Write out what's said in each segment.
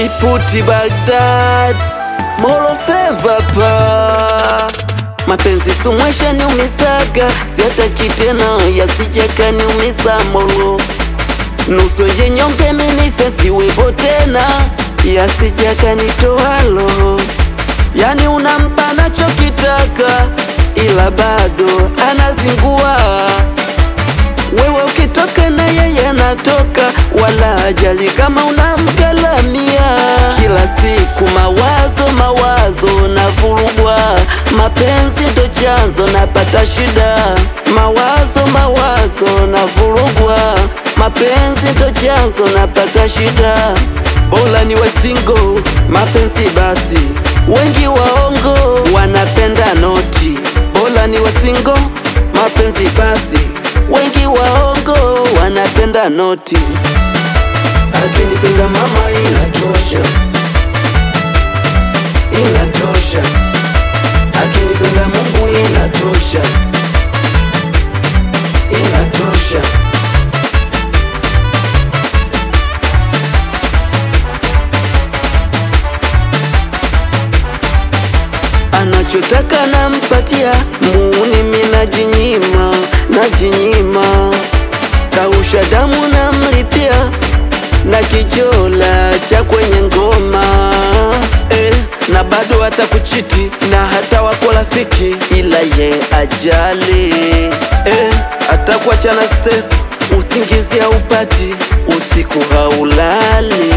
Iputi Baghdad, Molo Feva pa. Mapenzi sumwesha ni umisaga, siataki tena yasijeka ni umisa molo. Nuso jenyonge minifesi webo tena, yasijeka ni tohalo. Yani unampa nacho kitaka, ila bado anazingua. Wewe ukitoka na yeye natoka, wala hajali kama unamgalamia. Kila siku mawazo na vurugwa, mapenzi ndo chanzo napata shida. Mawazo na vurugwa, mapenzi ndo chanzo napata shida. Bora niwe single, mapenzi basi, wengi waongo wanapenda noti. Bora niwe single, mapenzi basi, wengi waongo wanapenda noti. Akinipenda mama inatosha, inatosha. Akinipenda Mungu inatosha, inatosha. Anachotaka nampatia, muuni mina najinyima. Kausha damu na mlipia, na kijola cha kwenye ngoma. Na bado hata kuchiti, na hata wako rafiki, ila ye ajali. Hata kuachana stress, usingizi haupati, usiku haulali.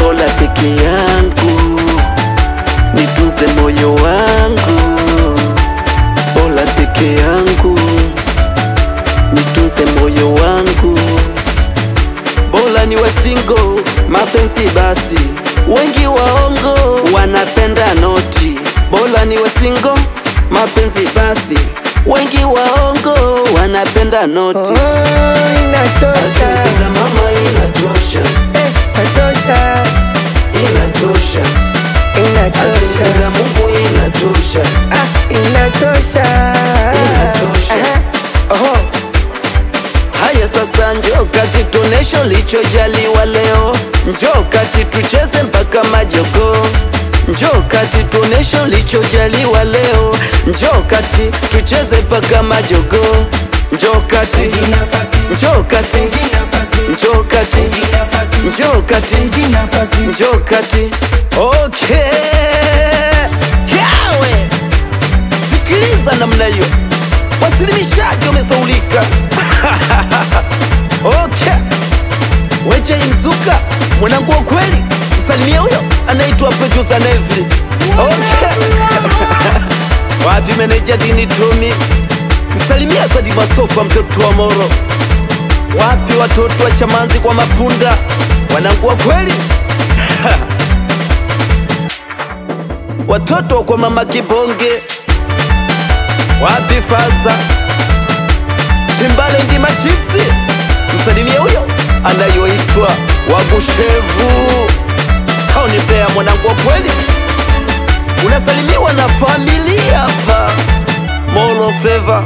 Bora peke yangu, nitunze moyo wangu. Bora peke yangu, nitunze moyo wangu. Bora niwe single, mapenzi basi, wengi waongo wanapenda noti. Bora niwe single, mapenzi basi, wengi waongo wanapenda noti. Inatosha. Akinipenda mama inatosha, inatosha. Inatosha. Akinipenda Mungu inatosha, inatosha. Inatosha. Haya sasa njoo kati tuoneshe ulichojaliwa leo. Njoo kati tucheze mpaka majogo. Njoo kati tuoneshe ulichojaliwa leo. Njoo kati tucheze mpaka majogo. Njoo kati, njoo kati, njoo kati, njoo kati, njoo kati. Okay, yawe sikiliza namna hiyo, wasilimishaji wamesaulika. Okay, weje imzuka mwanangu wa kweli, msalimia huyo anaitwa Producer Nevi. Okay. Wapi meneja Dini Tumi, msalimia Sadi Masofa mtoto wa Moro. Wapi watoto wa Chamanzi kwa Mapunda, wanangu wa kweli. Watoto kwa Mama Kibonge. Wapi Faza Timbale Ndima Chipsi, msalimia huyo anayoitwa Wabushevu. Hao ni Bea mwanangu wa kweli, unasalimiwa na familia hapa Molo Feva.